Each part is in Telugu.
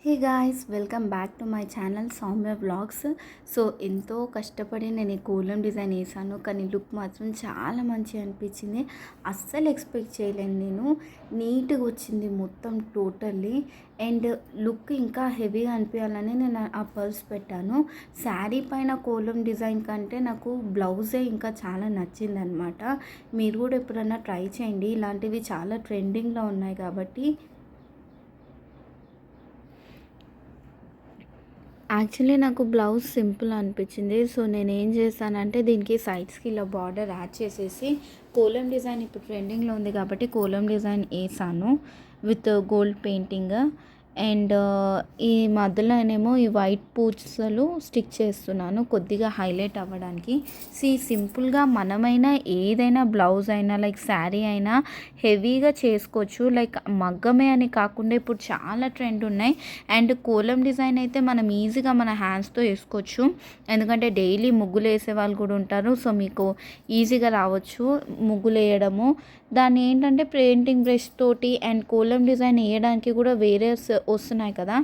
Hey guys, welcome back to my channel Soumya vlogs. So ఎంతో కష్టపడి నేను ఈ కోలం డిజైన్ వేసాను, కానీ లుక్ మాత్రం చాలా మంచిగా అనిపించింది. అస్సలు ఎక్స్పెక్ట్ చేయలేను నేను. నీట్గా వచ్చింది మొత్తం టోటల్లీ. అండ్ లుక్ ఇంకా హెవీగా అనిపించాలని నేను ఆ పర్స్ పెట్టాను. శారీ పైన కోలం డిజైన్ కంటే నాకు బ్లౌజే ఇంకా చాలా నచ్చింది అనమాట. మీరు కూడా ఎప్పుడన్నా ట్రై చేయండి, ఇలాంటివి చాలా ట్రెండింగ్లో ఉన్నాయి కాబట్టి. యాక్చువల్లీ నాకు బ్లౌజ్ సింపుల్ అనిపించింది. సో నేనేం చేశానంటే దీనికి సైడ్స్కి ఇలా బార్డర్ యాడ్ చేసేసి కోలం డిజైన్ ఇప్పుడు ట్రెండింగ్లో ఉంది కాబట్టి కోలం డిజైన్ వేసాను విత్ గోల్డ్ పెయింటింగ్. అండ్ ఈ మధ్యలోనేమో ఈ వైట్ పూసలు స్టిక్ చేస్తున్నాను కొద్దిగా హైలైట్ అవ్వడానికి. సింపుల్గా మనమైనా ఏదైనా బ్లౌజ్ అయినా లైక్ శారీ అయినా హెవీగా చేసుకోవచ్చు. లైక్ మగ్గమే అని కాకుండా ఇప్పుడు చాలా ట్రెండ్ ఉన్నాయి. అండ్ కోలం డిజైన్ అయితే మనం ఈజీగా మన హ్యాండ్స్తో వేసుకోవచ్చు, ఎందుకంటే డైలీ ముగ్గులు వేసే వాళ్ళు కూడా ఉంటారు. సో మీకు ఈజీగా రావచ్చు ముగ్గులు వేయడము. దాన్ని ఏంటంటే పెయింటింగ్ బ్రష్ తోటి అండ్ కోలం డిజైన్ వేయడానికి కూడా వేరే వస్తున్నాయి కదా,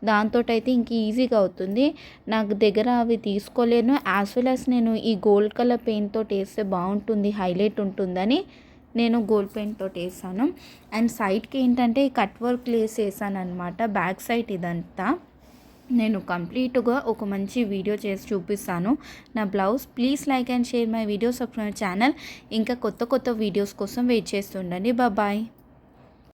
దాంతో అయితే ఇంక ఈజీగా అవుతుంది. నాకు దగ్గర అవి తీసుకోలేను. యాజ్ వెల్ యాజ్ నేను ఈ గోల్డ్ కలర్ పెయింట్ తోటి వేస్తే బాగుంటుంది, హైలైట్ ఉంటుందని నేను గోల్డ్ పెయింట్ తోటి వేసాను. అండ్ సైడ్కి ఏంటంటే ఈ కట్ వర్క్ లేస్ వేసాను అనమాట. బ్యాక్ సైడ్ ఇదంతా నేను కంప్లీట్గా ఒక మంచి వీడియో చేసి చూపిస్తాను నా blouse. Please like and share my videos of my channel. ఇంకా కొత్త కొత్త వీడియోస్ కోసం వెయిట్ చేస్తుండండి. బాయ్.